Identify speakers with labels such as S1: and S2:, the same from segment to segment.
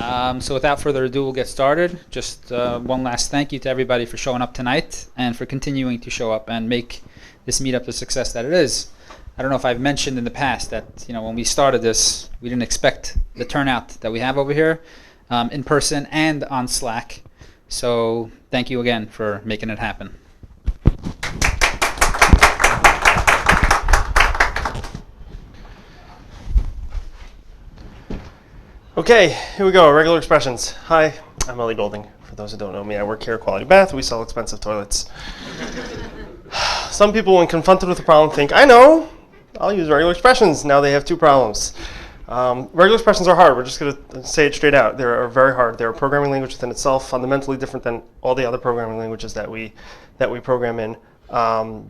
S1: So without further ado, we'll get started. Just one last thank you to everybody for showing up tonight and for continuing to show up and make this meetup the success that it is. I don't know if I've mentioned in the past that when we started this, we didn't expect the turnout that we have over here in person and on Slack. So thank you again for making it happen.
S2: Okay, here we go, regular expressions. Hi, I'm Ellie Golding. For those who don't know me, I work here at Quality Bath. We sell expensive toilets. Some people, when confronted with a problem, think, I know, I'll use regular expressions. Now they have two problems. Regular expressions are hard. We're just going to say it straight out. They're very hard. They're a programming language within itself, fundamentally different than all the other programming languages that we program in. All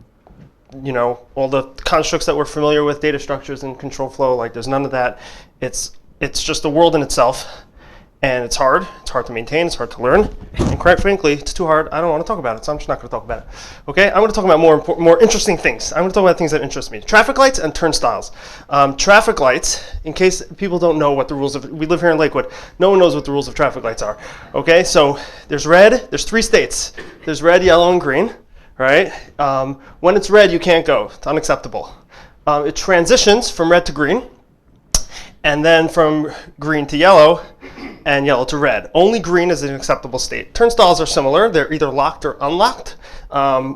S2: the constructs that we're familiar with, data structures and control flow, like there's none of that. It's just a world in itself, and it's hard. It's hard to maintain. It's hard to learn, and quite frankly, it's too hard. I don't want to talk about it, so I'm just not going to talk about it. Okay, I'm going to talk about more interesting things. I'm going to talk about things that interest me: traffic lights and turnstiles. Traffic lights, in case people don't know what the rules of. We live here in Lakewood. No one knows what the rules of traffic lights are. Okay, so there's red. There's three states. There's red, yellow, and green. Right? When it's red, you can't go. It's unacceptable. It transitions from red to green. And then from green to yellow, and yellow to red. Only green is an acceptable state. Turnstiles are similar. They're either locked or unlocked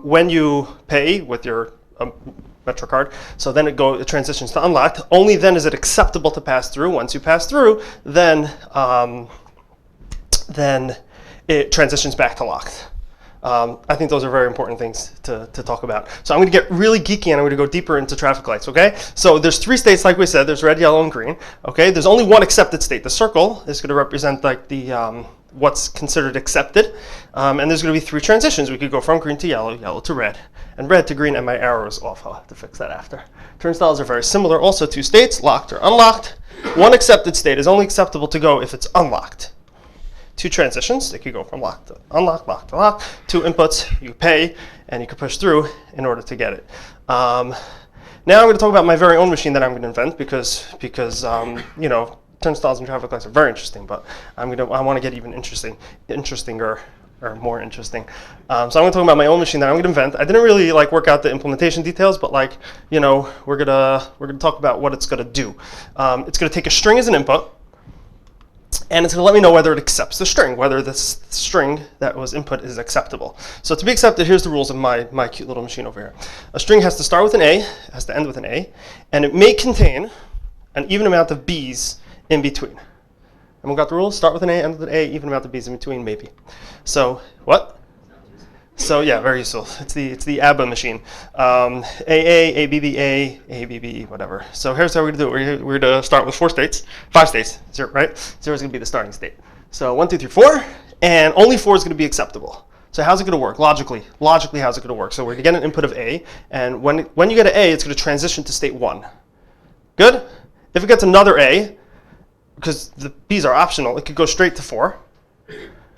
S2: when you pay with your Metro card. So then it transitions to unlocked. Only then is it acceptable to pass through. Once you pass through, then it transitions back to locked. I think those are very important things to talk about. So I'm going to get really geeky and I'm going to go deeper into traffic lights, okay? So there's three states, like we said. There's red, yellow, and green, okay? There's only one accepted state. The circle is going to represent like the what's considered accepted. And there's going to be three transitions. We could go from green to yellow, yellow to red, and red to green, and my arrow is off. I'll have to fix that after. Turnstiles are very similar. Also two states, locked or unlocked. One accepted state is only acceptable to go if it's unlocked. Two transitions, they could go from lock to unlock, lock to lock. Two inputs, you pay, and you can push through in order to get it. Now I'm going to talk about my very own machine that I'm going to invent because turnstiles and traffic lights are very interesting, but I want to get even interesting or more interesting. So I'm going to talk about my own machine that I'm going to invent. I didn't really work out the implementation details, but we're going to talk about what it's going to do. It's going to take a string as an input. And it's going to let me know whether it accepts the string, whether this string that was input is acceptable. So to be accepted, here's the rules of my cute little machine over here. A string has to start with an A, has to end with an A, and it may contain an even amount of B's in between. Everyone got the rules? Start with an A, end with an A, even amount of B's in between, maybe. So what? So yeah, very useful. It's the ABBA machine. AA, ABBA, ABB, whatever. So here's how we're going to do it. We're going to start with 5 states, 0, right? 0 is going to be the starting state. So 1, 2, 3, 4, and only 4 is going to be acceptable. So how's it going to work? Logically, how's it going to work? So we're going to get an input of A, and when you get an A, it's going to transition to state 1. Good? If it gets another A, because the B's are optional, it could go straight to 4.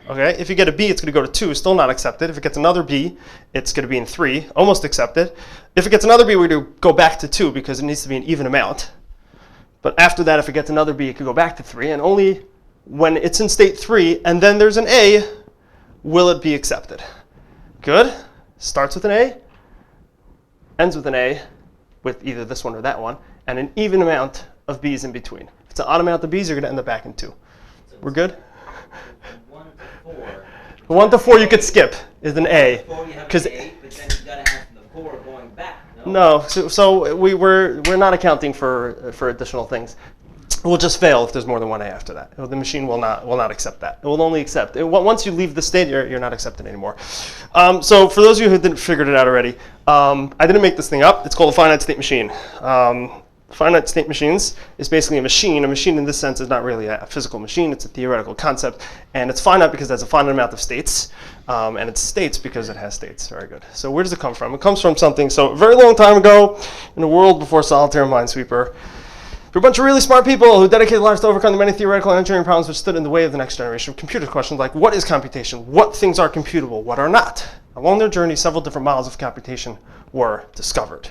S2: Okay, if you get a B, it's going to go to 2, still not accepted. If it gets another B, it's going to be in 3, almost accepted. If it gets another B, we're going to go back to 2 because it needs to be an even amount. But after that, if it gets another B, it could go back to 3. And only when it's in state 3 and then there's an A, will it be accepted. Good. Starts with an A, ends with an A, with either this one or that one, and an even amount of B's in between. If it's an odd amount of B's, you're going to end up back in 2. We're good? 1 to 4 you could skip is an A.
S3: Because but then you gotta have the 4 going back.
S2: No, so we're not accounting for additional things. We'll just fail if there's more than one A after that. The machine will not accept that. It will only accept once you leave the state. You're not accepted anymore. So for those of you who didn't figure it out already, I didn't make this thing up. It's called a finite state machine. Finite state machines is basically a machine. A machine in this sense is not really a physical machine. It's a theoretical concept. And it's finite because it has a finite amount of states. And it's states because it has states. Very good. So where does it come from? It comes from something. So a very long time ago, in a world before Solitaire and Minesweeper, for a bunch of really smart people who dedicated lives to overcome the many theoretical and engineering problems which stood in the way of the next generation of computer questions like what is computation? What things are computable? What are not? Along their journey, several different models of computation were discovered.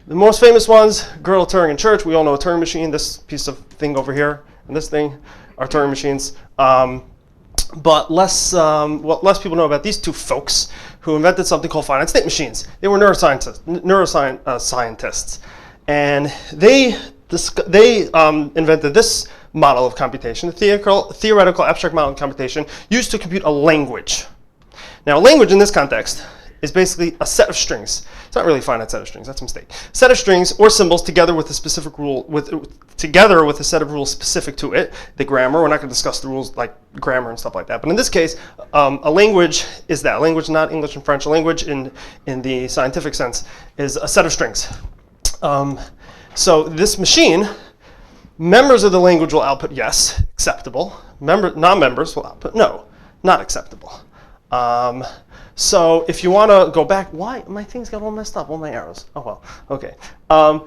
S2: The most famous ones, Gödel, Turing, and Church. We all know a Turing machine, this piece of thing over here, and this thing are Turing machines. But what less people know about these two folks who invented something called finite state machines. They were neuroscientists, and they invented this model of computation, a theoretical abstract model of computation used to compute a language. Now, a language in this context is basically a set of strings. It's not really a finite set of strings. That's a mistake. Set of strings or symbols together with a specific rule, together with a set of rules specific to it. The grammar. We're not going to discuss the rules like grammar and stuff like that. But in this case, a language is that. A language, not English and French. A language in the scientific sense is a set of strings. So this machine, members of the language will output yes, acceptable. Non-members will output no, not acceptable. So if you want to go back, why? My things got all messed up, all my arrows. Oh, well, okay.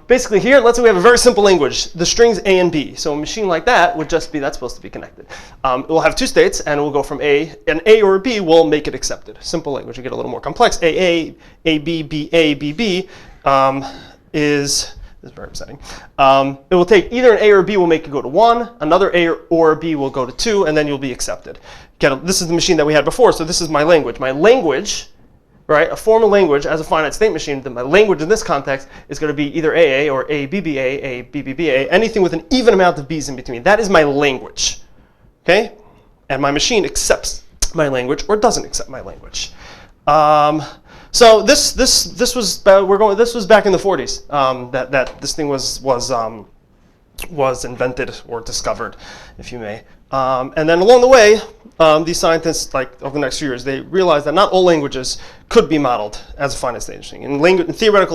S2: Basically here, let's say we have a very simple language, the strings A and B. So a machine like that would just be, that's supposed to be connected. It will have two states, and it will go from A, an A or a B will make it accepted. Simple language, you get a little more complex. AA, AB, BA, BB is very upsetting. It will take either an A or a B will make it go to 1, another A or a B will go to 2, and then you'll be accepted. This is the machine that we had before, so this is my language. My language, right, a formal language as a finite state machine, my language in this context is going to be either AA or ABBA, ABBA, anything with an even amount of B's in between. That is my language, okay? And my machine accepts my language or doesn't accept my language. So this was back in the 40s that this thing was invented or discovered, if you may. And then along the way, these scientists, like over the next few years, they realized that not all languages could be modeled as a finite state machine. In language theory,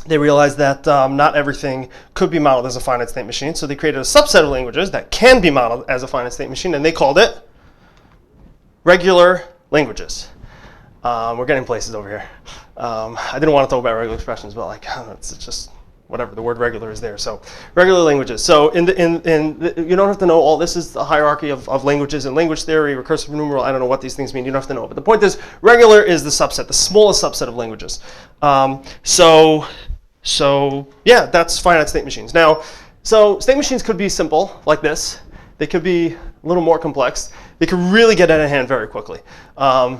S2: they realized that not everything could be modeled as a finite state machine. So they created a subset of languages that can be modeled as a finite state machine, and they called it regular languages. We're getting places over here. I didn't want to talk about regular expressions, but like it's just whatever. The word regular is there. So regular languages. So you don't have to know all. This is the hierarchy of languages in language theory, recursive numeral. I don't know what these things mean. You don't have to know. But the point is, regular is the subset, the smallest subset of languages. So yeah, that's finite state machines. Now, so state machines could be simple like this. They could be a little more complex. They could really get out of hand very quickly.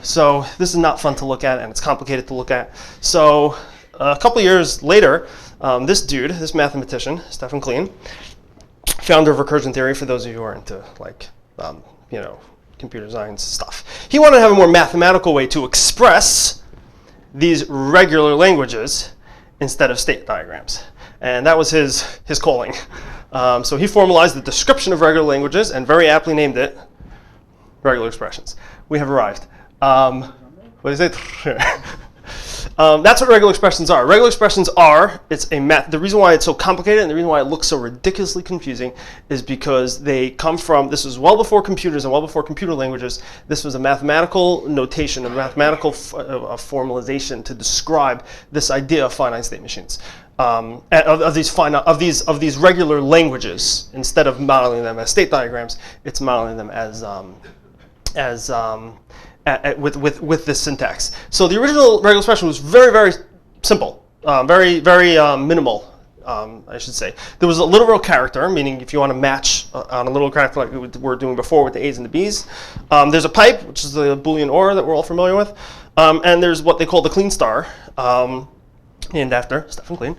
S2: So this is not fun to look at, and it's complicated to look at. So a couple years later, this mathematician, Stephen Kleene, founder of recursion theory, for those of you who are into computer science stuff, he wanted to have a more mathematical way to express these regular languages instead of state diagrams. And that was his calling. So he formalized the description of regular languages and very aptly named it regular expressions. We have arrived. What is it? That's what regular expressions are. Regular expressions are, the reason why it's so complicated and the reason why it looks so ridiculously confusing is because they come from, this was well before computers and well before computer languages. This was a mathematical notation, a mathematical formalization to describe this idea of finite state machines. Of these regular languages, instead of modeling them as state diagrams, it's modeling them with this syntax. So the original regular expression was very, very simple, very minimal, I should say. There was a literal character, meaning if you want to match on a literal character like we were doing before with the A's and the B's. There's a pipe, which is the Boolean OR that we're all familiar with, and there's what they call the Kleene star, named after Stephen Kleene.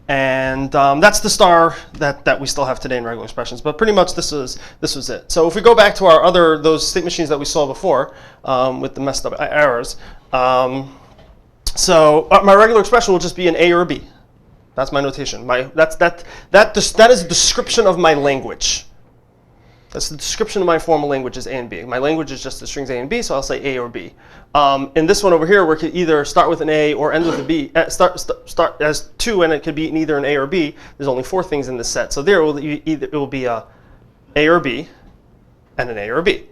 S2: And that's the star that we still have today in regular expressions. But pretty much this was it. So if we go back to those state machines that we saw before with the messed up errors, so my regular expression will just be an A or a B. That's my notation. That is a description of my language. That's the description of my formal language is A and B. My language is just the strings A and B, so I'll say A or B. In this one over here, we could either start with an A or end with a B. Start as 2, and it could be either an A or B. There's only 4 things in this set, so there it will be a A or B, and an A or a B.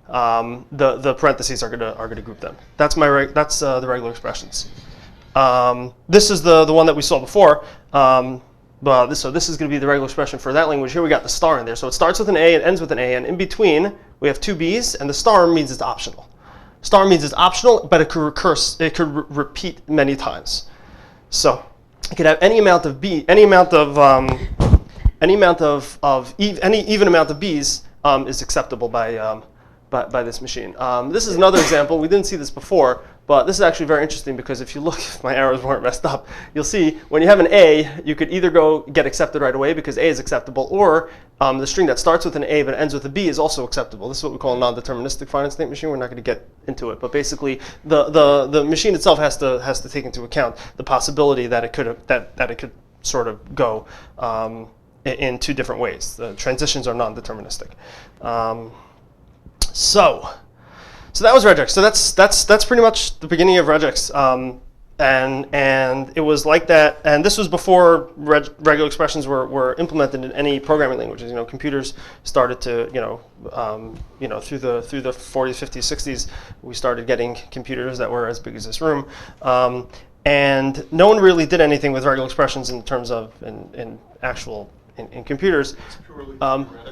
S2: The parentheses are gonna group them. That's the regular expressions. This is the one that we saw before. So this is going to be the regular expression for that language. Here we got the star in there. So it starts with an A and ends with an A, and in between we have 2 B's, and the star means it's optional. Star means it's optional, but it could repeat many times. So it could have any amount of any amount any even amount of B's is acceptable by this machine. This is another example. We didn't see this before, but this is actually very interesting because if you look, if my arrows weren't messed up, you'll see when you have an A, you could either go get accepted right away because A is acceptable, or the string that starts with an A but ends with a B is also acceptable. This is what we call a non-deterministic finite state machine. We're not going to get into it, but basically the machine itself has to take into account the possibility that it could sort of go in two different ways. The transitions are non-deterministic. So that was Regex. So that's pretty much the beginning of Regex, and it was like that. And this was before regular expressions were implemented in any programming languages. Computers started to through the 40s, 50s, 60s, we started getting computers that were as big as this room. And no one really did anything with regular expressions in terms of in computers.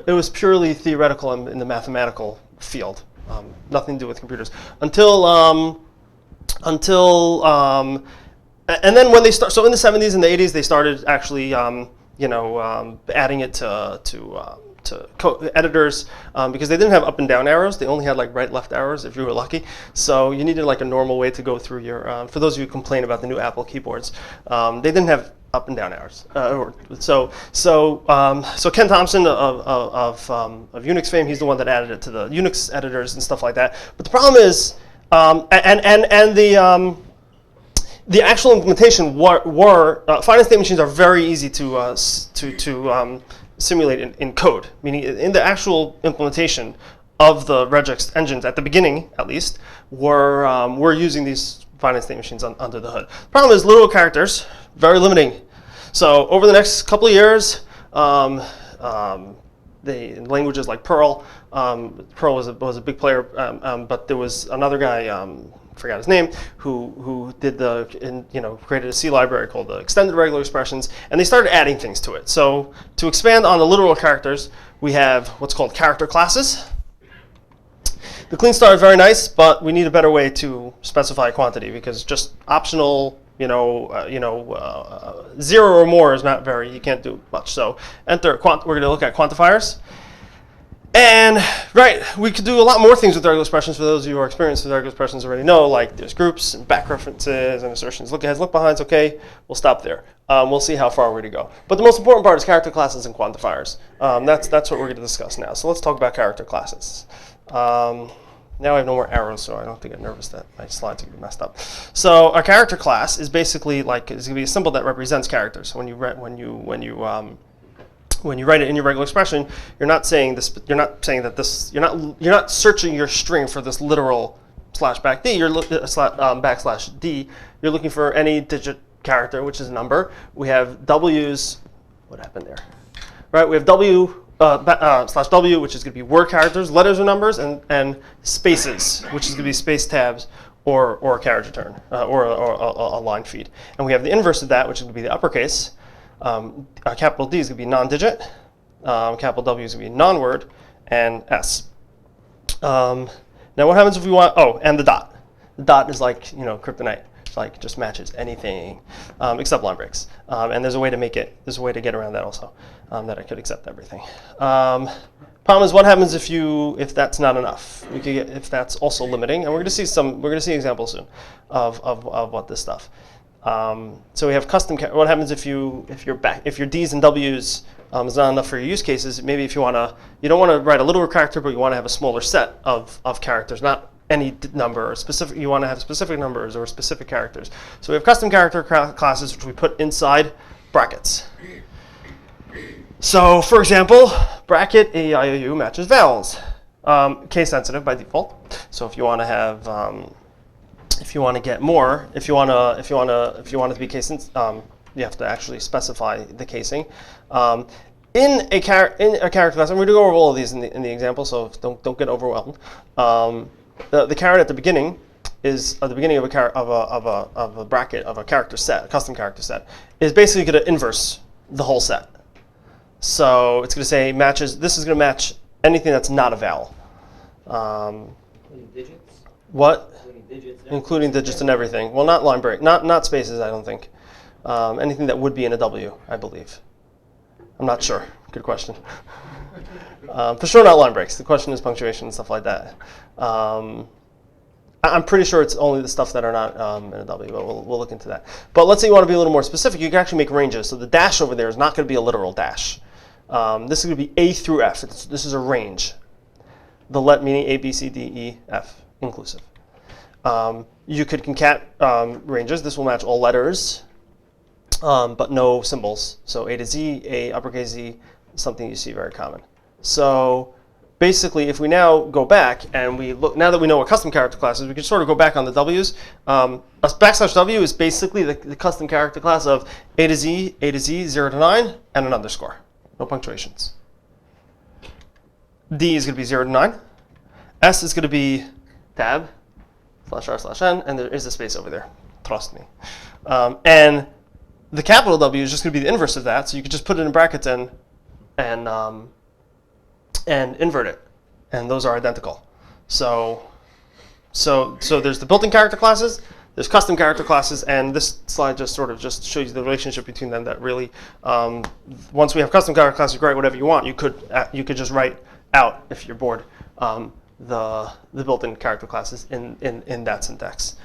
S2: It was purely theoretical in the mathematical field. Nothing to do with computers until and then when they start. So in the 70s and the 80s, they started actually adding it to editors because they didn't have up and down arrows. They only had like right left arrows if you were lucky. So you needed like a normal way to go through your. For those of you who complain about the new Apple keyboards, they didn't have up and down arrows. So Ken Thompson of Unix fame, he's the one that added it to the Unix editors and stuff like that. But the problem is, the actual implementation were finite state machines are very easy to simulate in code. Meaning, in the actual implementation of the Regex engines at the beginning, at least, were using these finite state machines under the hood. The problem is literal characters, very limiting. So over the next couple of years, the languages like Perl, Perl was a big player, but there was another guy, forgot his name, who did created a C library called the extended regular expressions, and they started adding things to it. So to expand on the literal characters, we have what's called character classes. The Kleene star is very nice, but we need a better way to specify quantity because just optional, 0 or more is not very. You can't do much. So enter we're going to look at quantifiers. And we could do a lot more things with regular expressions. For those of you who are experienced with regular expressions already know, like there's groups and back references and assertions. Lookaheads, look behinds. Okay, we'll stop there. We'll see how far we're going to go. But the most important part is character classes and quantifiers. That's what we're going to discuss now. So let's talk about character classes. Now I have no more arrows, so I don't have to get nervous that my slides are going to be messed up. So a character class is basically it's going to be a symbol that represents characters. When you write it in your regular expression, you're not saying this. You're not saying that this. You're not searching your string for this literal /back d. You're backslash d. You're looking for any digit character, which is a number. We have W's. What happened there? Right. We have W. /W, which is going to be word characters, letters or numbers, and spaces, which is going to be space tabs or a carriage return or a line feed. And we have the inverse of that, which is going to be the uppercase. Capital D is going to be non-digit. Capital W is going to be non-word, and S. Now what happens if we want? Oh, and the dot. The dot is like kryptonite. Like just matches anything except line breaks, and there's a way to get around that also, that I could accept everything. Problem is, what happens if that's not enough? We could get if that's also limiting, and we're going to see examples soon of what this stuff. So we have custom. What happens if your D's and W's is not enough for your use cases? Maybe if you don't want to write a literal character, but you want to have a smaller set of characters, not any number or specific. You want to have specific numbers or specific characters. So we have custom character classes, which we put inside brackets. So, for example, bracket A-I-O-U matches vowels, case sensitive by default. So if you want to have, if you want to get more, if you want it to be case sensitive, you have to actually specify the casing. In a character class, and we're going to go over all of these in the example, so don't get overwhelmed. The caret at the beginning is at the beginning of a bracket of a character set, a custom character set, is basically going to inverse the whole set. So it's going to say matches. This is going to match anything that's not a vowel.
S3: Including digits.
S2: What?
S3: Including digits.
S2: Including digits and everything. Well, not line break, not spaces. I don't think. Anything that would be in a W, I believe. I'm not sure. Good question. For sure not line breaks. The question is punctuation and stuff like that. I'm pretty sure it's only the stuff that are not in a W, but we'll look into that. But let's say you want to be a little more specific. You can actually make ranges. So the dash over there is not going to be a literal dash. This is going to be A through F. This is a range. The let meaning A, B, C, D, E, F, inclusive. You could concat ranges. This will match all letters, but no symbols. So A to Z, A uppercase Z, something you see very common. So basically, if we now go back and we look, now that we know what custom character class is, we can sort of go back on the W's. A /W is basically the custom character class of A to Z, 0 to 9, and an underscore. No punctuations. D is going to be 0 to 9. S is going to be tab, /r/n, and there is a space over there. Trust me. And the capital W is just going to be the inverse of that, so you could just put it in brackets and invert it, and those are identical. So there's the built-in character classes, there's custom character classes, and this slide just sort of just shows you the relationship between them. That really, once we have custom character classes, you can write whatever you want. You could just write out, if you're bored, the built-in character classes in that syntax.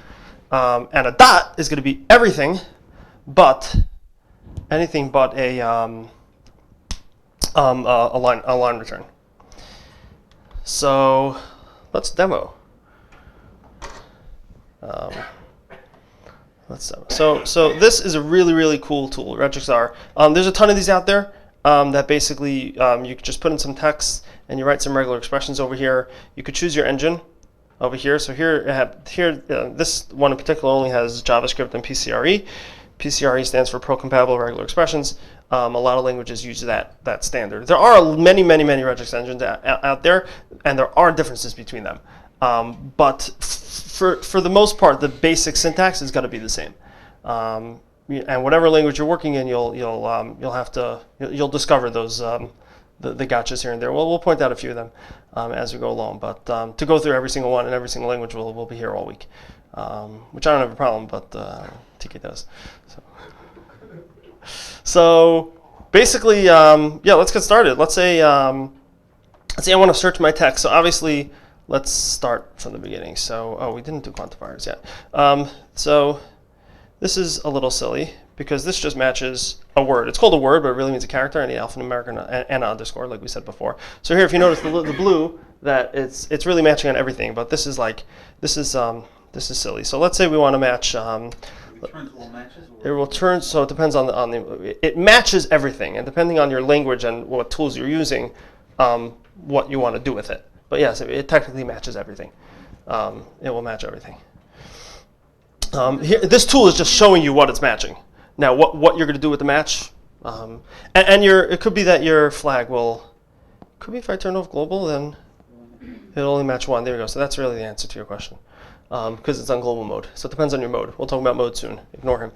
S2: And a dot is going to be everything but anything but a line return. So let's demo. So this is a really cool tool, Regex R. There's a ton of these out there that basically you could just put in some text and you write some regular expressions over here. You could choose your engine over here. So here this one in particular only has JavaScript and PCRE. PCRE stands for Pro-Compatible Regular Expressions. A lot of languages use that standard. There are many Regex engines out there, and there are differences between them. But for the most part, the basic syntax is going to be the same. And whatever language you're working in, you'll discover those the gotchas here and there. We'll point out a few of them as we go along. But to go through every single one in every single language, we'll be here all week, which I don't have a problem, but TK does. So basically, yeah, let's get started. Let's say I want to search my text. So obviously, let's start from the beginning. So we didn't do quantifiers yet. So this is a little silly because this just matches a word. It's called a word, but it really means a character and the alphanumeric and an underscore, like we said before. So here, if you notice the blue, that it's really matching on everything. But this is silly. So let's say we want to match. It will turn, so it depends on it matches everything, and depending on your language and what tools you're using, what you want to do with it. But yes, it technically matches everything. It will match everything. Here, this tool is just showing you what it's matching. Now, what you're going to do with the match, it could be that your flag could be if I turn off global, then it'll only match one. There we go. So that's really the answer to your question. Because it's on global mode. So it depends on your mode. We'll talk about mode soon. Ignore him.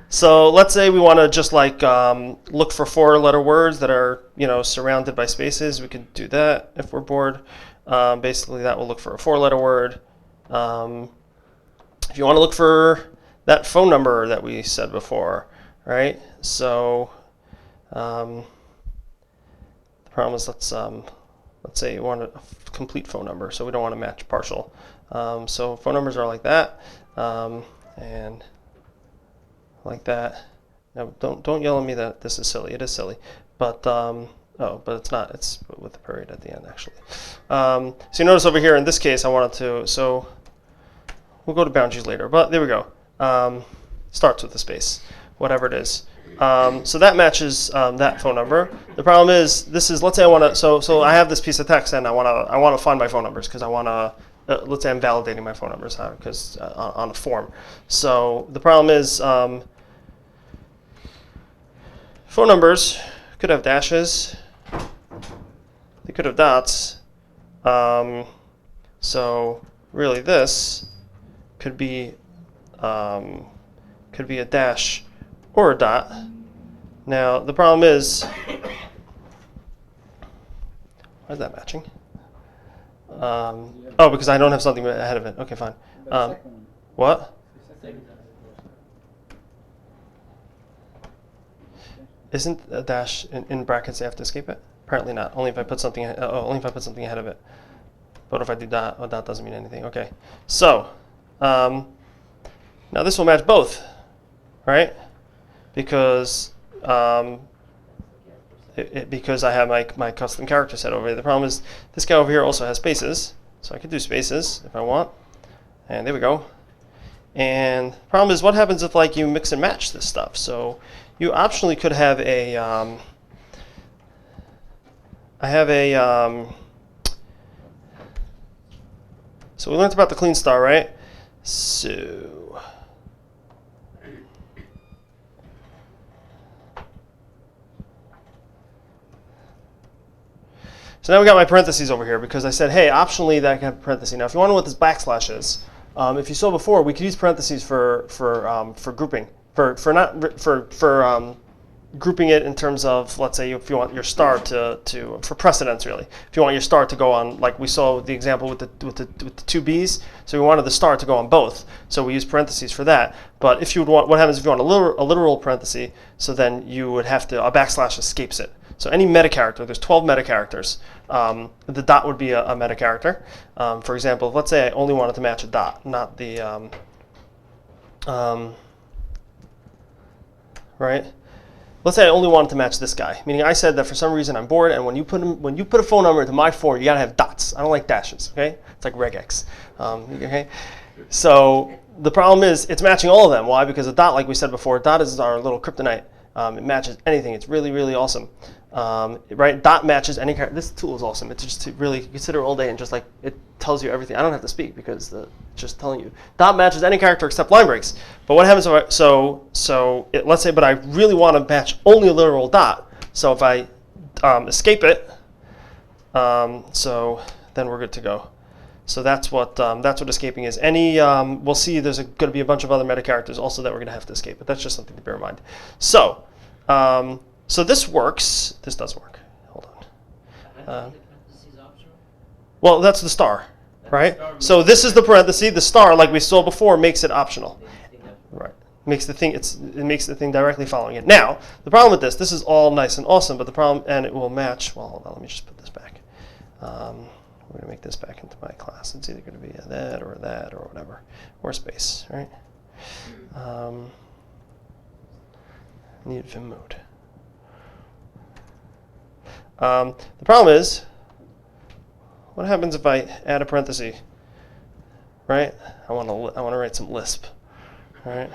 S2: So let's say we want to just look for 4-letter words that are surrounded by spaces. We could do that if we're bored. Basically, that will look for a 4-letter word. If you want to look for that phone number that we said before, right? So the problem is let's say you want a complete phone number, so we don't want to match partial. So phone numbers are like that, and like that. Now, don't yell at me that this is silly. It is silly, but but it's not. It's with the period at the end, actually. So you notice over here in this case, I wanted to. So we'll go to boundaries later, but there we go. Starts with the space, whatever it is. So that matches that phone number. The problem is, let's say I want to. So I have this piece of text, and I want to find my phone numbers because I want to. Let's say I'm validating my phone numbers because on a form. So the problem is, phone numbers could have dashes. They could have dots. So really, this could be a dash or a dot. Now the problem is, why is that matching? Oh, because I don't have something ahead of it. Okay, fine. What? Isn't a dash in brackets? I have to escape it. Apparently not. Only if I put something. Only if I put something ahead of it. But if I do dot, oh, dot doesn't mean anything. Okay. So now this will match both, right? Because because I have my custom character set over here. The problem is this guy over here also has spaces, so I could do spaces if I want. And there we go. And the problem is, what happens if like you mix and match this stuff? So you optionally could have a so we learned about the Kleene star, right? So now we got my parentheses over here because I said, hey, optionally that can have a parenthesis. Now, if you want to know what this backslash is, if you saw before, we could use parentheses for grouping, for grouping it in terms of, let's say, if you want your star for precedence, really. If you want your star to go on, like we saw the example with the two B's, so we wanted the star to go on both, so we use parentheses for that. But if you would want, what happens if you want a literal parenthesis? So then you would have to, a backslash escapes it. So any meta character, there's 12 meta characters. The dot would be a meta character. For example, let's say I only wanted to match a dot, not the right. Let's say I only wanted to match this guy, meaning I said that for some reason I'm bored, and when you put a phone number into my form, you gotta have dots. I don't like dashes. Okay, it's like regex. Okay, so the problem is it's matching all of them. Why? Because a dot, like we said before, dot is our little kryptonite. It matches anything. It's really, really awesome. Right? Dot matches any character. This tool is awesome. It's just to really consider all day and just like it tells you everything. I don't have to speak because it's just telling you. Dot matches any character except line breaks. But what happens if let's say, but I really want to match only a literal dot. So if I escape it, so then we're good to go. So that's what escaping is. We'll see. There's going to be a bunch of other meta characters also that we're going to have to escape, but that's just something to bear in mind. So, so this works. This does work. Hold on. Well, that's the star, right? So this is the parenthesis. The star, like we saw before, makes it optional, right? Makes the thing. It makes the thing directly following it. Now, the problem with this is all nice and awesome, but the problem, and it will match. Well, hold on. Let me just put this back. We're going to make this back into my class. It's either going to be that or whatever, or space, right? Need Vim mode. The problem is, what happens if I add a parenthesis, right? I want to write some Lisp, right?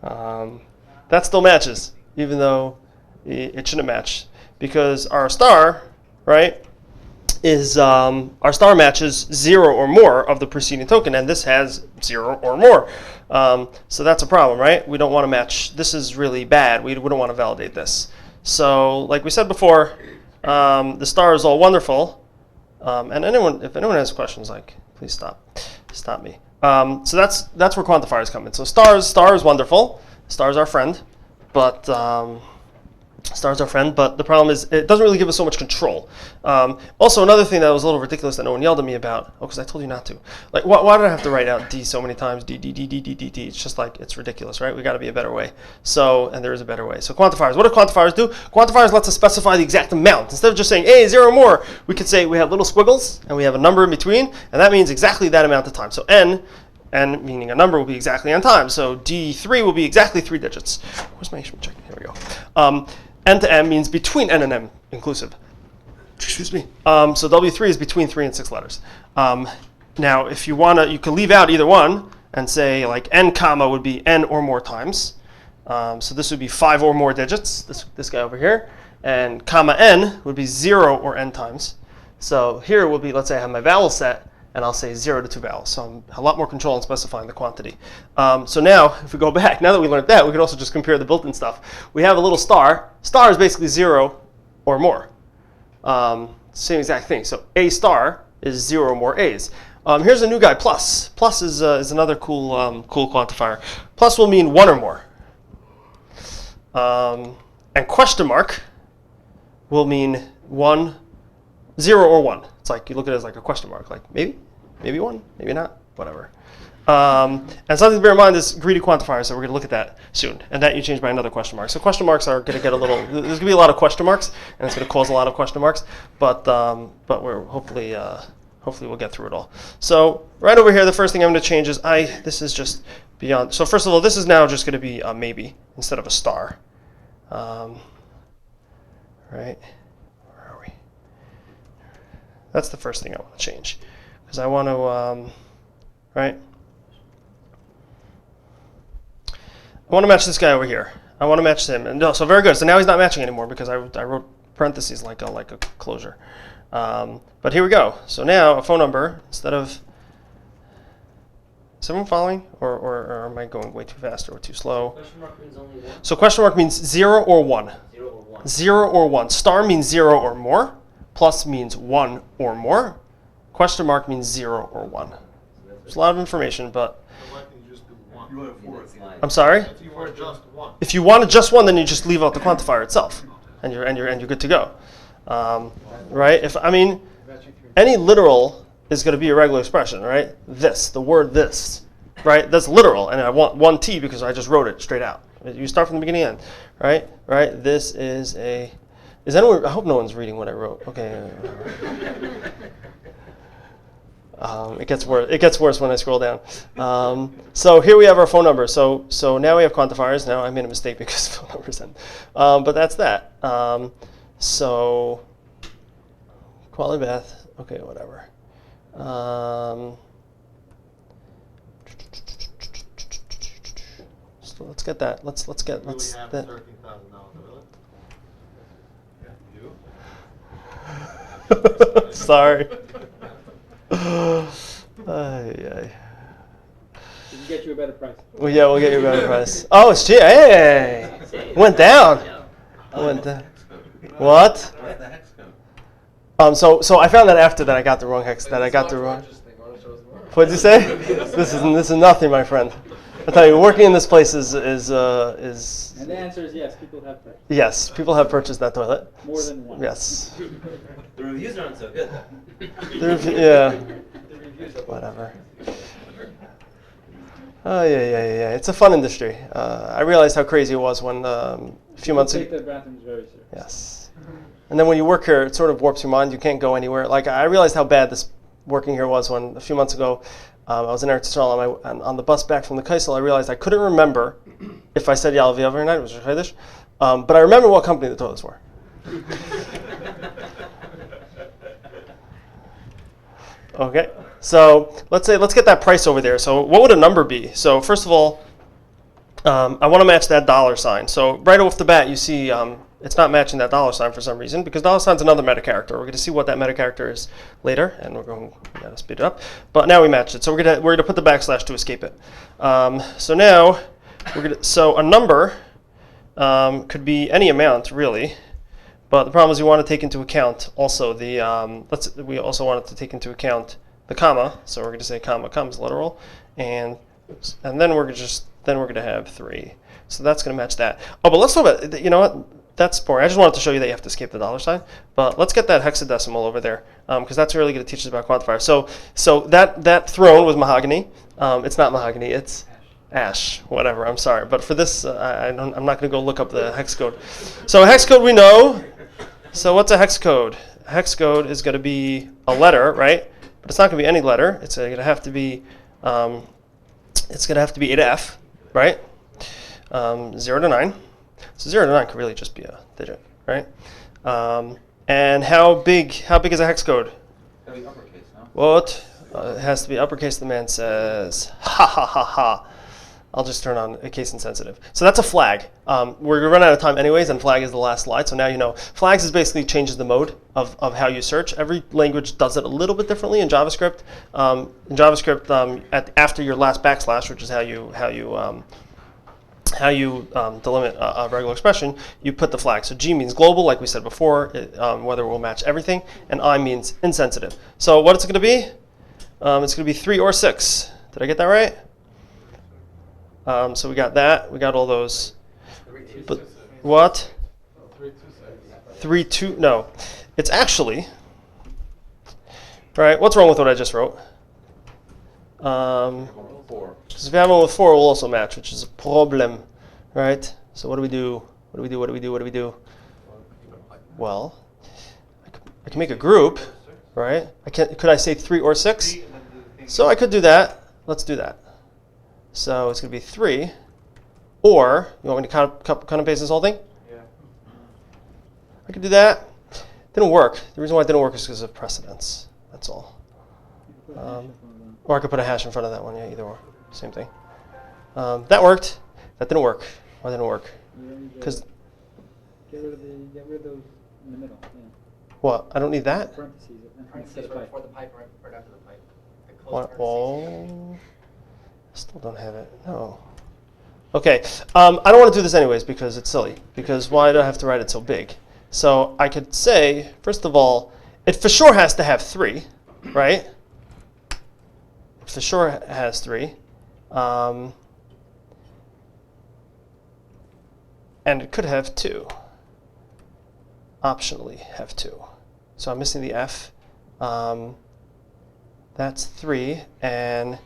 S2: That still matches, even though it shouldn't match, because our star, right? Is our star matches 0 or more of the preceding token, and this has 0 or more. So that's a problem, right? We don't want to match. This is really bad. We don't want to validate this. So like we said before, the star is all wonderful. And if anyone has questions, like, please stop me. So that's where quantifiers come in. So star is wonderful. Star is our friend, but the problem is it doesn't really give us so much control. Also, another thing that was a little ridiculous that no one yelled at me about, because I told you not to. Like, why did I have to write out D so many times? D. It's just like, it's ridiculous, right? We got to be a better way. So, and there is a better way. So quantifiers, what do quantifiers do? Quantifiers lets us specify the exact amount. Instead of just saying, hey, 0 or more, we could say we have little squiggles, and we have a number in between, and that means exactly that amount of time. So n meaning a number will be exactly n times. So D3 will be exactly 3 digits. Where's my check? Here we go. N to M means between N and M inclusive. Excuse me. So W3 is between 3 and 6 letters. Now, if you want to, you can leave out either one and say like N comma would be N or more times. So this would be 5 or more digits, this guy over here. And comma N would be 0 or N times. So here will be, let's say I have my vowel set, and I'll say 0 to 2 vowels. So I'm a lot more control in specifying the quantity. So now, if we go back, now that we learned that, we could also just compare the built-in stuff. We have a little star. Star is basically 0 or more. Same exact thing. So A star is 0 or more A's. Here's a new guy, plus. Plus is another cool quantifier. Plus will mean 1 or more. And question mark will mean 0 or 1. It's like you look at it as like a question mark, like maybe 1, maybe not, whatever. And something to bear in mind is greedy quantifiers, so we're going to look at that soon. And that you change by another question mark. So question marks are going to get a little, there's going to be a lot of question marks, and it's going to cause a lot of question marks, but we're hopefully we'll get through it all. So right over here, the first thing I'm going to change is this is just beyond. So first of all, this is now just going to be a maybe instead of a star. Right? Where are we? That's the first thing I want to change. Because I want to, right? I want to match this guy over here. I want to match him. And no, so very good. So now he's not matching anymore because I wrote parentheses like a closure. But here we go. So now a phone number instead of. Is everyone following, or am I going way too fast or too slow?
S3: Question mark means only one.
S2: So question mark means 0 or 1.
S3: 0 or 1.
S2: 0 or 1. Star means 0 or more. Plus means 1 or more. Question mark means 0 or 1. There's a lot of information, but.
S4: Why can't you just do one? You have four.
S2: I'm sorry.
S4: If you want just one.
S2: If you want just one, then you just leave out the quantifier itself, and you're good to go, right? Any literal is going to be a regular expression, right? The word this, right? That's literal, and I want one t because I just wrote it straight out. You start from the beginning end, right? Right. This is a. Is anyone? I hope no one's reading what I wrote. Okay. It gets worse. It gets worse when I scroll down. So here we have our phone number. So now we have quantifiers. Now I made a mistake because phone numbers end. But that's that. So quality bath. Okay, whatever. So let's get that. Let's get. Let's
S4: have
S2: that.
S4: $13,000, really? Yeah, you?
S2: Sorry.
S1: We can get you a better price.
S2: Well, yeah, we'll get you a better price. Oh, it's G. Hey, went down. Went down. What?
S4: What's the hex code?
S2: So I found that after that I got the wrong hex. That I got the wrong. What did you say? This is nothing, my friend. I tell you, working in this place is.
S1: And the answer is yes. People have purchased.
S2: Yes, people have purchased that toilet.
S1: More than one.
S2: Yes.
S3: The reviews aren't so good, though.
S2: Yeah.
S3: The reviews are
S2: Whatever. Oh yeah. It's a fun industry. I realized how crazy it was when a few months ago.
S1: Take the bathrooms very serious.
S2: Yes. And then when you work here, it sort of warps your mind. You can't go anywhere. Like I realized how bad this working here was when a few months ago I was in Eretz Yisrael on the bus back from the Kaisel. I realized I couldn't remember if I said Yalav every night, which was Chiddush, but I remember what company the toilets were. Okay. So let's get that price over there. So what would a number be? So first of all, I want to match that dollar sign. So right off the bat, you see it's not matching that dollar sign for some reason because dollar sign's another meta character. We're going to see what that meta character is later, and we're going to speed it up. But now we matched it. So we're going to put the backslash to escape it. So now so a number could be any amount really. But the problem is we want to take into account also we also wanted to take into account the comma. So we're going to say comma is literal, and then we're going to have 3. So that's going to match that. Oh, but let's talk about, you know what? That's boring. I just wanted to show you that you have to escape the dollar sign. But let's get that hexadecimal over there because that's really going to teach us about quantifiers. So that throne was mahogany. It's not mahogany. It's ash, whatever. I'm sorry. But for this, I'm not going to go look up the hex code. So a hex code we know. So what's a hex code? A hex code is going to be a letter, right? But it's not going to be any letter. It's going to have to be A to F, right? 0 to 9. So 0 to 9 could really just be a digit, right? And how big is a hex code?
S3: Gotta be uppercase, no?
S2: What? It has to be uppercase. The man says, ha ha ha ha. I'll just turn on a case insensitive. So that's a flag. We're going to run out of time anyways, and flag is the last slide. So now you know. Flags is basically changes the mode of how you search. Every language does it a little bit differently in JavaScript. After your last backslash, which is how you delimit a regular expression, you put the flag. So G means global, like we said before, whether it will match everything, and I means insensitive. So what is it going to be? It's going to be 3 or 6. Did I get that right? So we got that. We got all those. But what? 3, 2. No, it's actually. Right. What's wrong with what I just wrote?
S3: 4.
S2: Because if you have one with 4, it will also match, which is a problem, right? So what do we do? What do we do? What do we do? What do we do? Well, I can make a group, right? Could I say 3 or 6? So I could do that. Let's do that. So it's going to be 3, or you want me to cut and paste this whole thing?
S4: Yeah.
S2: I could do that. Didn't work. The reason why it didn't work is because of precedence. That's all. Or I could put a hash in front of that one. Yeah, either or. Same thing. That worked. That didn't work. Why didn't it work? Because
S1: Get rid of those in the middle. Yeah.
S2: what? I don't need that.
S1: Parentheses.
S5: Parentheses right before the pipe, right after the pipe. The closed
S2: What?
S5: parentheses.
S2: Oh, I still don't have it. No. Okay. I don't want to do this anyways because it's silly. Because why do I have to write it so big? So I could say, first of all, it for sure has to have 3, right? It for sure has 3. And it could have 2. Optionally have 2. So I'm missing the F. That's 3, and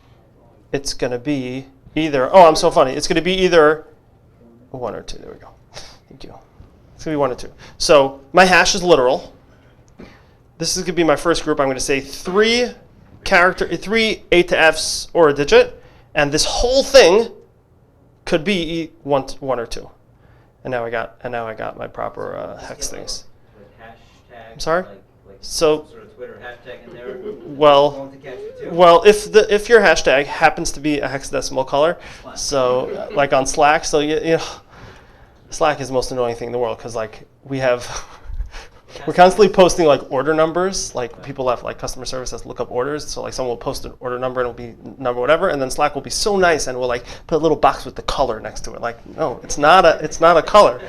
S2: it's going to be either, oh, I'm so funny. It's going to be either 1 or 2. There we go. Thank you. It's going to be 1 or 2. So my hash is literal. This is going to be my first group. I'm going to say 3 A to Fs or a digit, and this whole thing could be 1 or 2. And now I got my proper hex things.
S3: Hashtag,
S2: I'm sorry?
S3: Like
S2: So,
S3: some sort of Twitter hashtag in there.
S2: well,
S3: Going to catch it too.
S2: well, if your hashtag happens to be a hexadecimal color, so like on Slack, so you know, Slack is the most annoying thing in the world because like we're constantly posting like order numbers. Like people have like customer service has to look up orders. So like someone will post an order number and it'll be number whatever, and then Slack will be so nice and will like put a little box with the color next to it. Like no, it's not a color.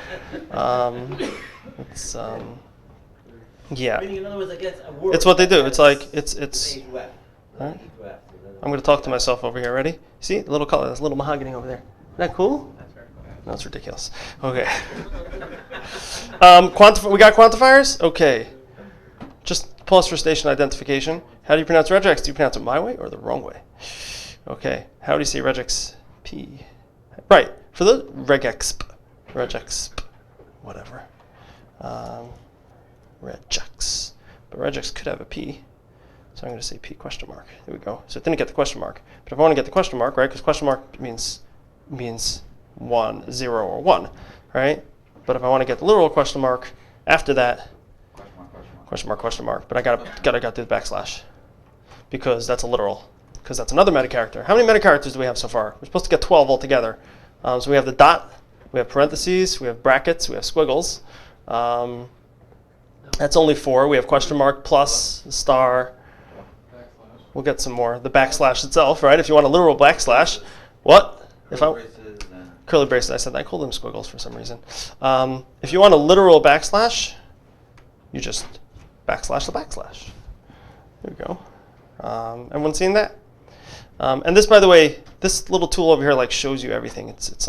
S2: Yeah.
S3: Meaning, in other words, I guess a word.
S2: It's what they do. It's like it's.
S3: A to F.
S2: Right.
S3: A to F.
S2: I'm going to talk to myself over here. Ready? See, a little color. There's a little mahogany over there. Isn't that cool?
S3: That's very cool.
S2: No, it's ridiculous. Okay. We got quantifiers? Okay. Just pause for station identification. How do you pronounce regex? Do you pronounce it my way or the wrong way? Okay. How do you say regex? P. Right. For the regex. Regex. Whatever. Regex. But regex could have a P. So I'm going to say P question mark. There we go. So it didn't get the question mark. But if I want to get the question mark, right, because question mark means 1, 0, or 1, right? But if I want to get the literal question mark after that, question mark. But I gotta do the backslash because that's a literal. Because that's another meta character. How many meta characters do we have so far? We're supposed to get 12 altogether. So we have the dot, we have parentheses, we have brackets, we have squiggles. That's only 4. We have question mark, plus, star. We'll get some more. The backslash itself, right? If you want a literal backslash, what? Curly braces. I said that. I called them squiggles for some reason. If you want a literal backslash, you just backslash the backslash. There we go. Everyone seen that? And this, by the way, this little tool over here like shows you everything. It's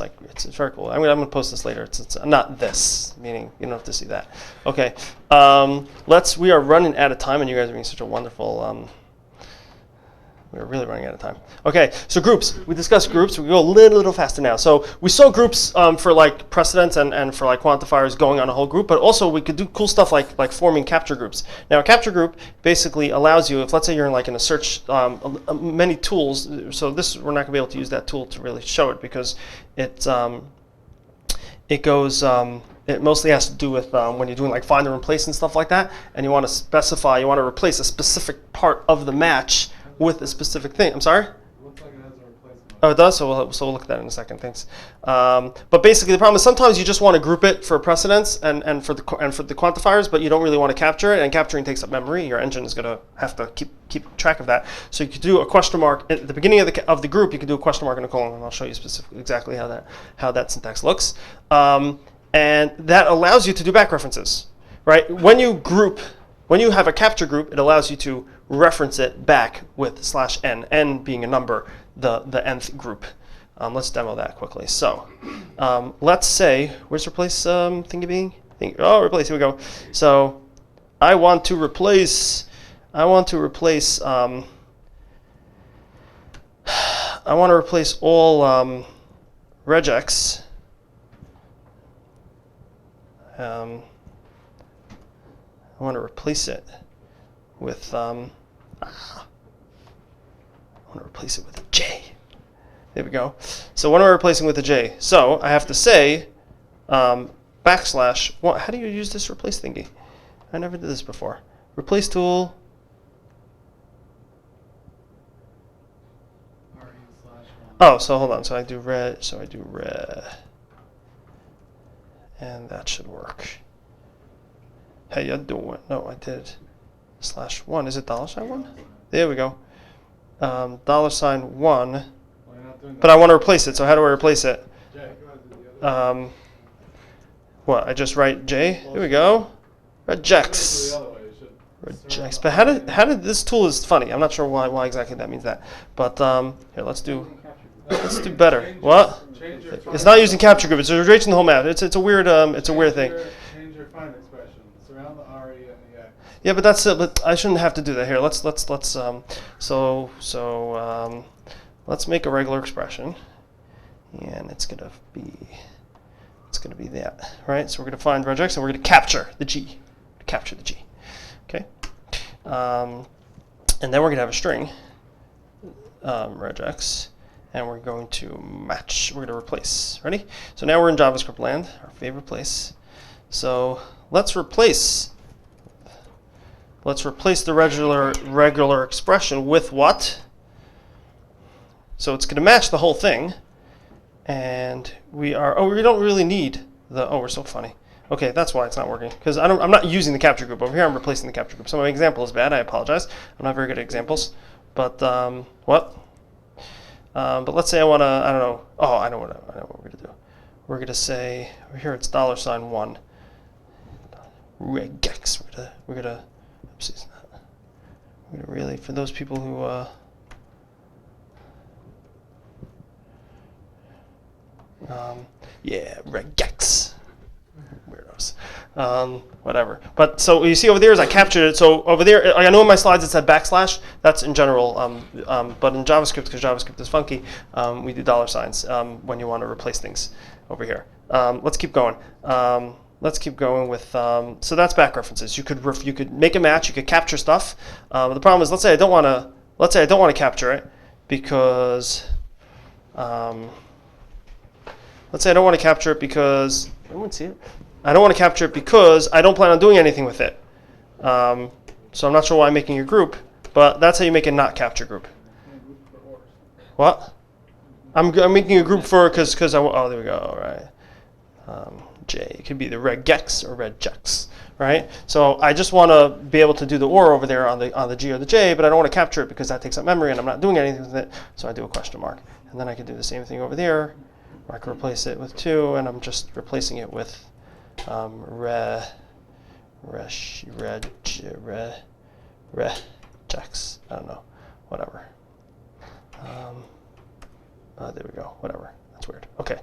S2: very cool. I'm gonna post this later. It's not this, meaning you don't have to see that. Okay. We are running out of time, and you guys are being such a wonderful. We're really running out of time. Okay, so groups. We discussed groups. We go a little faster now. So we saw groups for like precedents and for like quantifiers going on a whole group, but also we could do cool stuff like forming capture groups. Now a capture group basically allows you, if let's say you're in a search, many tools. So this we're not gonna be able to use that tool to really show it because it mostly has to do with when you're doing like find and replace and stuff like that, and you want to replace a specific part of the match with a specific thing. I'm sorry?
S4: It looks like it has a replacement.
S2: Oh, it does? So we'll look at that in a second. Thanks. But basically, the problem is sometimes you just want to group it for precedence and for the quantifiers, but you don't really want to capture it, and capturing takes up memory. Your engine is going to have to keep track of that. So you could do a question mark at the beginning of the group. You can do a question mark and a colon, and I'll show you specifically exactly how that syntax looks. And that allows you to do back references, right? When you have a capture group, it allows you to reference it back with /n, n being a number, the nth group. Let's demo that quickly. So let's say, where's replace thingy being? Replace, here we go. So I want to replace I want to replace all regex. I want to replace it with I want to replace it with a J. There we go. So what am I replacing with a J? So I have to say backslash. What? How do you use this replace thingy? I never did this before. Replace tool. Oh, so hold on. So I do red. So I do red, and that should work. How you doing? No, I did /1. Is it $1? There we go. $1. But I want to replace it. So how do I replace it? What? I just write J. Here we go. Regex. Regex. But how did this tool is funny. I'm not sure why exactly that means that. But here, let's do better. What? It's not using capture group. It's erasing the whole map. It's a weird thing.
S4: Change your find expression. Surround the RE and the X.
S2: Yeah, but that's it. But I shouldn't have to do that here. Let's make a regular expression, and it's gonna be that, right? So we're gonna find regex and we're gonna capture the G. Capture the G. Okay. And then we're gonna have a string regex. And we're going to match. We're going to replace. Ready? So now we're in JavaScript land, our favorite place. So let's replace the regular expression with what? So it's going to match the whole thing. And we don't really need the. Oh, we're so funny. Okay, that's why it's not working. Because I'm not using the capture group over here. I'm replacing the capture group. So my example is bad. I apologize. I'm not very good at examples. But what? But let's say I want to, I don't know. Oh, I know what we're going to do. We're going to say, over here it's $1. Regex. We're going to, oopsies. We're going to really, for those people who, yeah, regex. Weirdos. Whatever. But so you see over there is I captured it. So over there, I know in my slides it said backslash. That's in general. But in JavaScript, because JavaScript is funky, we do $signs when you want to replace things over here. Let's keep going. Let's keep going with. So that's back references. You could make a match. You could capture stuff. But the problem is, let's say I don't want to capture it because. Let's say I don't want to capture it because. Everyone see it? I don't want to capture it because I don't plan on doing anything with it. So I'm not sure why I'm making a group, but that's how you make a not capture group. What? I'm making a group for because oh, there we go. All right. J. It could be the regex or regex, right? So I just want to be able to do the or over there on the G or the J, but I don't want to capture it because that takes up memory and I'm not doing anything with it. So I do a question mark, and then I can do the same thing over there. Or I can replace it with 2, and I'm just replacing it with regex. I don't know, whatever. There we go. Whatever. That's weird. Okay.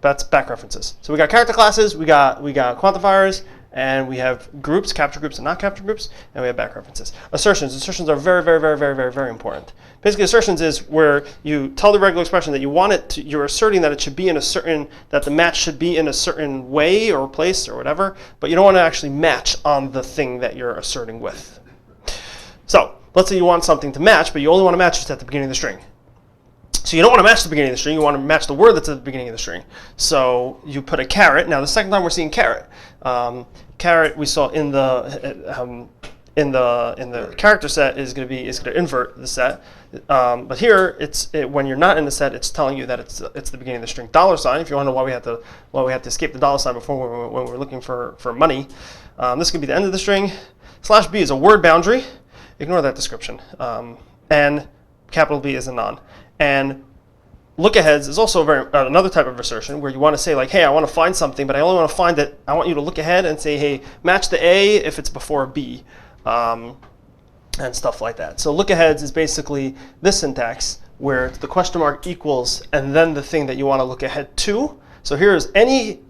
S2: That's back references. So we got character classes, we got quantifiers, and we have groups, capture groups and not capture groups, and we have back references. Assertions. Assertions are very, very, very, very, very, very important. Basically, assertions is where you tell the regular expression that you want it to, you're asserting that it should be in a certain, that the match should be in a certain way or place or whatever, but you don't want to actually match on the thing that you're asserting with. So let's say you want something to match, but you only want to match just at the beginning of the string. So you don't want to match the beginning of the string, you want to match the word that's at the beginning of the string. So you put a caret. Now the second time we're seeing caret. Caret we saw in the character set is going to invert the set. But here when you're not in the set, it's telling you that it's the beginning of the string. $sign. If you want to know why we have to escape the $sign before when we're looking for money, this could be the end of the string. /b is a word boundary. Ignore that description. And capital B is a non. And lookaheads is also another type of assertion where you want to say like, hey, I want to find something, but I only want to find it. I want you to look ahead and say, hey, match the A if it's before B, and stuff like that. So lookaheads is basically this syntax where the question mark equals and then the thing that you want to look ahead to. So here's any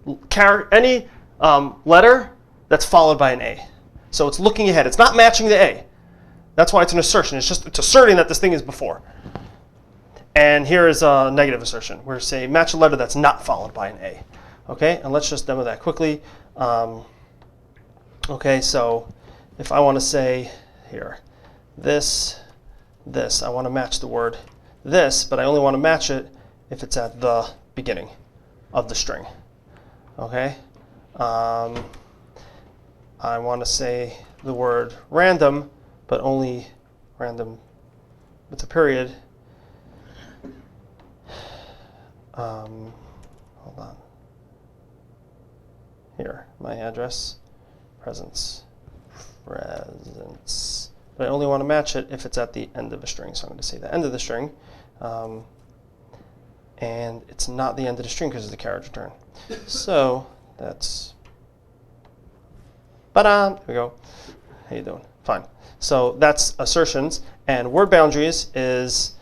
S2: letter that's followed by an A. So it's looking ahead. It's not matching the A. That's why it's an assertion. It's asserting that this thing is before. And here is a negative assertion. We're saying match a letter that's not followed by an A. Okay, and let's just demo that quickly. Okay, so if I want to say here, this, I want to match the word this, but I only want to match it if it's at the beginning of the string. Okay, I want to say the word random, but only random with a period. Hold on. Here, my address, presence. But I only want to match it if it's at the end of a string. So I'm going to say the end of the string. And it's not the end of the string because it's the carriage return. So that's, there we go. How you doing? Fine. So that's assertions. And word boundaries is,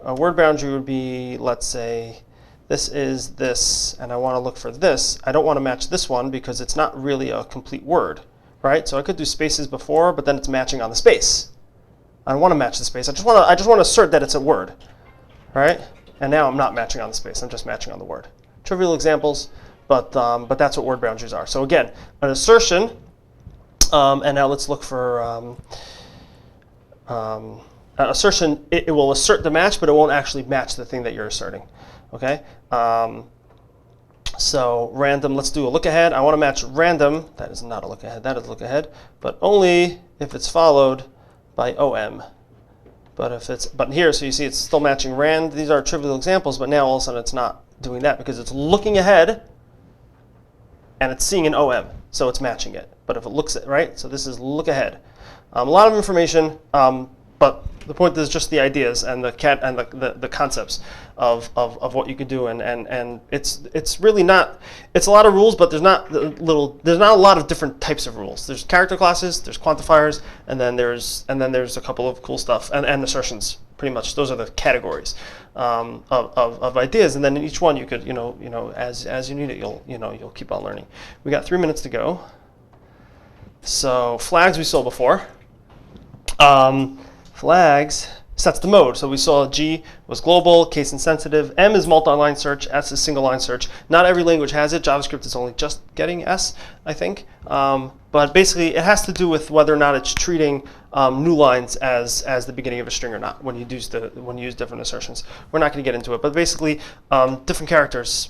S2: a word boundary would be, let's say, this is this, and I want to look for this. I don't want to match this one because it's not really a complete word, right? So I could do spaces before, but then it's matching on the space. I don't want to match the space. I just want to assert that it's a word, right? And now I'm not matching on the space. I'm just matching on the word. Trivial examples, but that's what word boundaries are. So again, an assertion, and now let's look for an assertion. It will assert the match, but it won't actually match the thing that you're asserting. Okay. So random. Let's do a look ahead. I want to match random. That is not a look ahead. That is a look ahead, but only if it's followed by OM. But here, so you see it's still matching rand. These are trivial examples, but now all of a sudden it's not doing that because it's looking ahead and it's seeing an OM, so it's matching it. But if it looks at, right, so this is look ahead. A lot of information, but the point is just the ideas and the concepts of what you could do, and it's really not, it's a lot of rules, but there's not a lot of different types of rules. There's character classes, there's quantifiers, and then there's a couple of cool stuff and assertions. Pretty much those are the categories of ideas, and then in each one you could as you need it you'll keep on learning. We got 3 minutes to go. So flags we saw before. Flags sets the mode. So we saw G was global, case insensitive. M is multi-line search. S is single-line search. Not every language has it. JavaScript is only just getting S, I think. But basically, it has to do with whether or not it's treating new lines as the beginning of a string or not when you use different assertions. We're not going to get into it, but basically, different characters.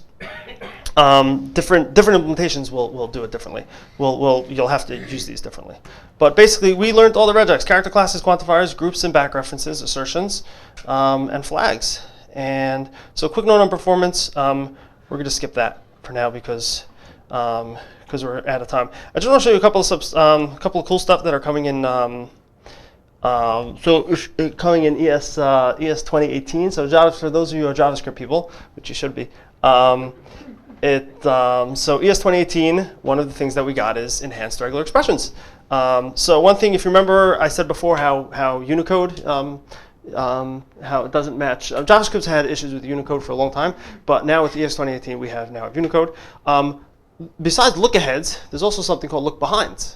S2: Different implementations will do it differently. You'll have to use these differently. But basically, we learned all the regex: character classes, quantifiers, groups and back references, assertions, and flags. And so, quick note on performance. We're going to skip that for now because we're out of time. I just want to show you a couple of cool stuff that are coming in. Coming in ES 2018. So for those of you who are JavaScript people, which you should be. So ES 2018, one of the things that we got is enhanced regular expressions. So one thing, if you remember, I said before how Unicode, how it doesn't match. JavaScript's had issues with Unicode for a long time, but now with ES 2018, we have Unicode. Besides lookaheads, there's also something called look behinds,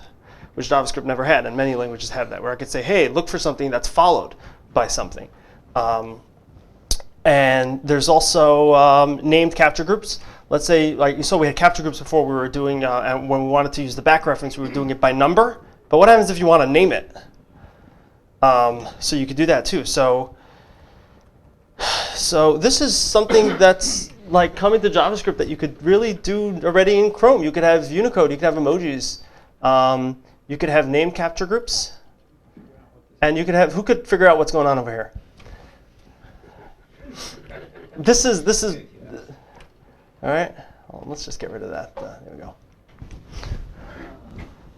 S2: which JavaScript never had, and many languages have that, where I could say, hey, look for something that's followed by something. And there's also named capture groups. Let's say, like you saw, we had capture groups before. We were doing, and when we wanted to use the back reference, we were doing it by number. But what happens if you want to name it? So you could do that too. So this is something that's like coming to JavaScript that you could really do already in Chrome. You could have Unicode. You could have emojis. You could have name capture groups. And you could have, who could figure out what's going on over here? This is, all right. Well, let's just get rid of that. There we go.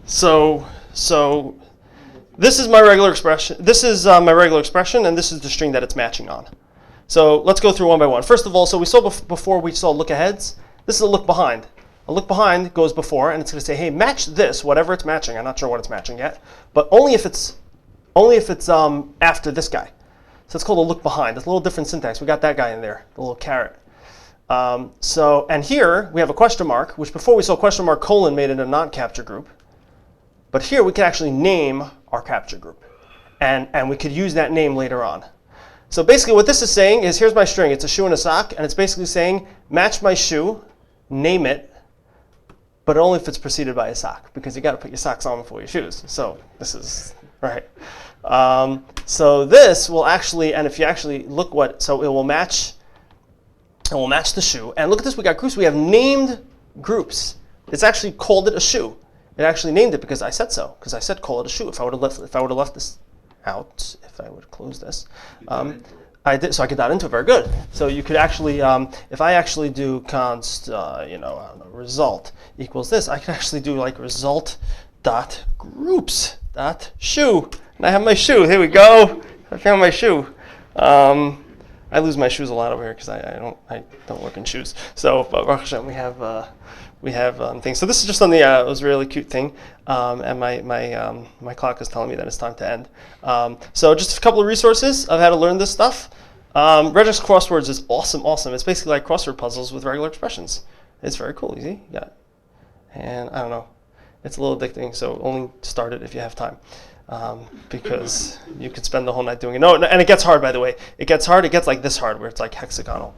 S2: So this is my regular expression. This is my regular expression, and this is the string that it's matching on. So let's go through one by one. First of all, so we saw before we saw lookaheads. This is a look behind. A look behind goes before, and it's going to say, hey, match this, whatever it's matching. I'm not sure what it's matching yet, but only if it's after this guy. So it's called a look behind. It's a little different syntax. We got that guy in there, the little caret. And here we have a question mark, which before we saw question mark colon made it a non-capture group. But here we can actually name our capture group. And we could use that name later on. So basically what this is saying is, here's my string. It's a shoe and a sock, and it's basically saying, match my shoe, name it, but only if it's preceded by a sock, because you got to put your socks on before your shoes. So this is, right. So this will actually, and if you actually look so it will match the shoe. And look at this, we got groups. We have named groups. It's actually called it a shoe. It actually named it because I said so, because I said call it a shoe. If I would have left this out, if I would close this, I did, so I could dot into it. Very good. So you could actually, if I actually do const, result equals this, I could actually do like result dot groups dot shoe, and I have my shoe. Here we go. I found my shoe. I lose my shoes a lot over here because I don't work in shoes. So Baruch Hashem, we have things. So this is just on the it was a really cute thing, and my clock is telling me that it's time to end. So just a couple of resources of how to learn this stuff. Regex crosswords is awesome. It's basically like crossword puzzles with regular expressions. It's very cool. You see, yeah. And I don't know, it's a little addicting. So only start it if you have time. Because you could spend the whole night doing it. No, and it gets hard, by the way. It gets hard. It gets like this hard, where it's like hexagonal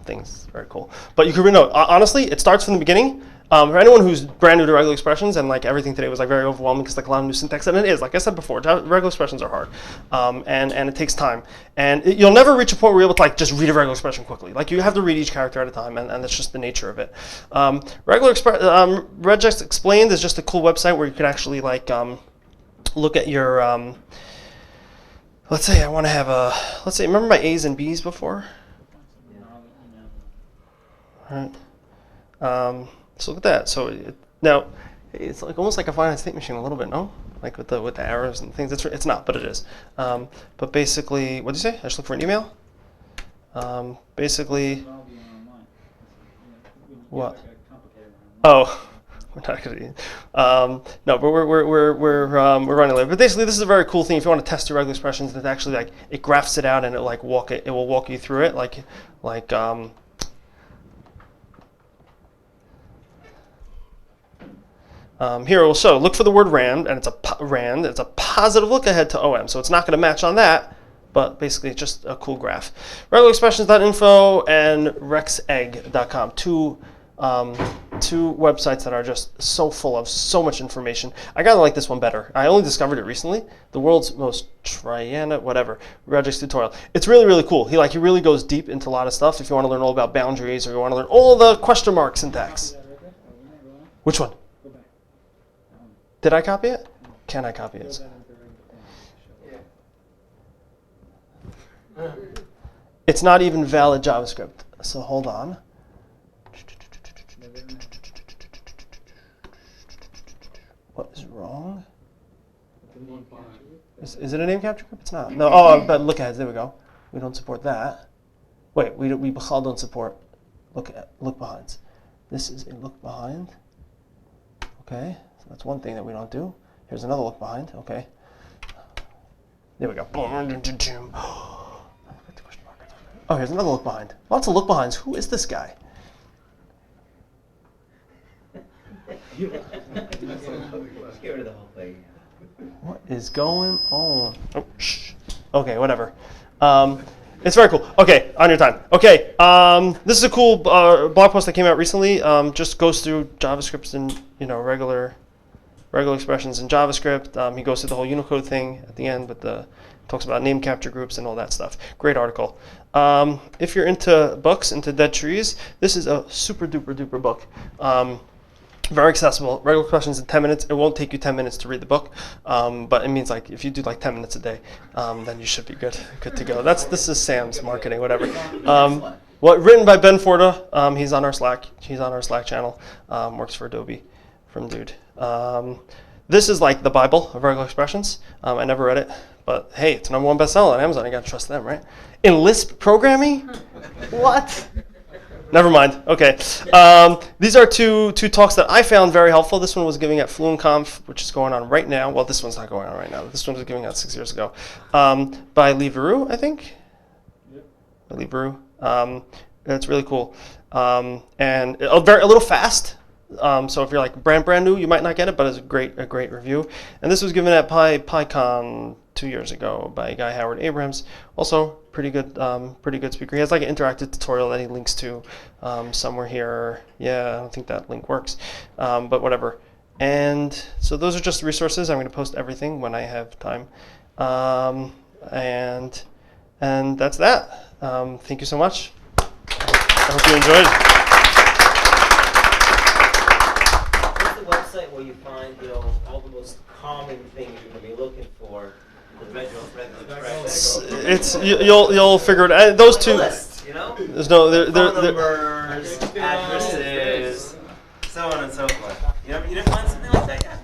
S2: things. Very cool. But you could honestly, it starts from the beginning. For anyone who's brand new to regular expressions, and like everything today was like very overwhelming because like a lot of new syntax, and it is, like I said before, regular expressions are hard, and it takes time, and you'll never reach a point where you're able to like just read a regular expression quickly. Like you have to read each character at a time, and that's just the nature of it. Regex Explained is just a cool website where you can actually like look at your, let's say I want to have remember my A's and B's before? All right. So look at that. So now it's like almost like a finite state machine a little bit, no? Like with the arrows and things. It's not, but it is. But basically, what did you say? I just look for an email. Basically, what? Oh. We're not gonna. No, but we're running late. But basically, this is a very cool thing. If you want to test your regular expressions, it actually like it graphs it out and it like it will walk you through it here it will show. Look for the word rand, and it's a positive look ahead to OM, so it's not going to match on that. But basically, it's just a cool graph. Regularexpressions.info and rexegg.com. Two websites that are just so full of so much information. I gotta like this one better. I only discovered it recently. The world's most Regex tutorial. It's really, really cool. He really goes deep into a lot of stuff. If you want to learn all about boundaries or you want to learn all the question mark syntax. Which one? Did I copy it? Can I copy it? It's not even valid JavaScript. So hold on. What is wrong? Is it a name capture group? It's not. No. Oh, but Lookaheads. There we go. We don't support that. Wait, we don't support look behinds. This is a look behind. Okay, so that's one thing that we don't do. Here's another look behind. Okay. There we go. Oh, here's another look behind. Lots of look behinds. Who is this guy?
S3: Just get rid of the whole thing.
S2: What is going on? Oh, shh. Okay, whatever. It's very cool. Okay, on your time. Okay, this is a cool blog post that came out recently. Just goes through JavaScript and regular expressions in JavaScript. He goes through the whole Unicode thing at the end, but talks about name capture groups and all that stuff. Great article. If you're into books, into dead trees, this is a super duper duper book. Very accessible. Regular questions in 10 minutes. It won't take you 10 minutes to read the book, but it means like if you do like 10 minutes a day, then you should be good to go. This is Sam's marketing, whatever. Written by Ben Forda. He's on our Slack. He's on our Slack channel. Works for Adobe, from dude. This is like the Bible of regular expressions. I never read it, but hey, it's #1 bestseller on Amazon. You gotta trust them, right? In Lisp programming? What? Never mind. Okay. These are two talks that I found very helpful. This one was giving at FluentConf, which is going on right now. Well, this one's not going on right now. This one was giving out 6 years ago. By Lee Veru, I think. Yep. By Lee Veru. It's really cool. And a little fast. So if you're like brand new, you might not get it, but it's a great review. And this was given at PyCon 2 years ago by a guy, Howard Abrams. Also pretty good speaker. He has like an interactive tutorial that he links to somewhere here. Yeah, I don't think that link works, but whatever. And so those are just resources. I'm going to post everything when I have time. And that's that. Thank you so much. I hope you enjoyed.
S3: What's the website where you find, all the most common things you're going to be looking for?
S2: It's you'll figure it out. Those two.
S3: List,
S2: There's no
S3: phone numbers, addresses, so on and so forth. You didn't find something like that yet?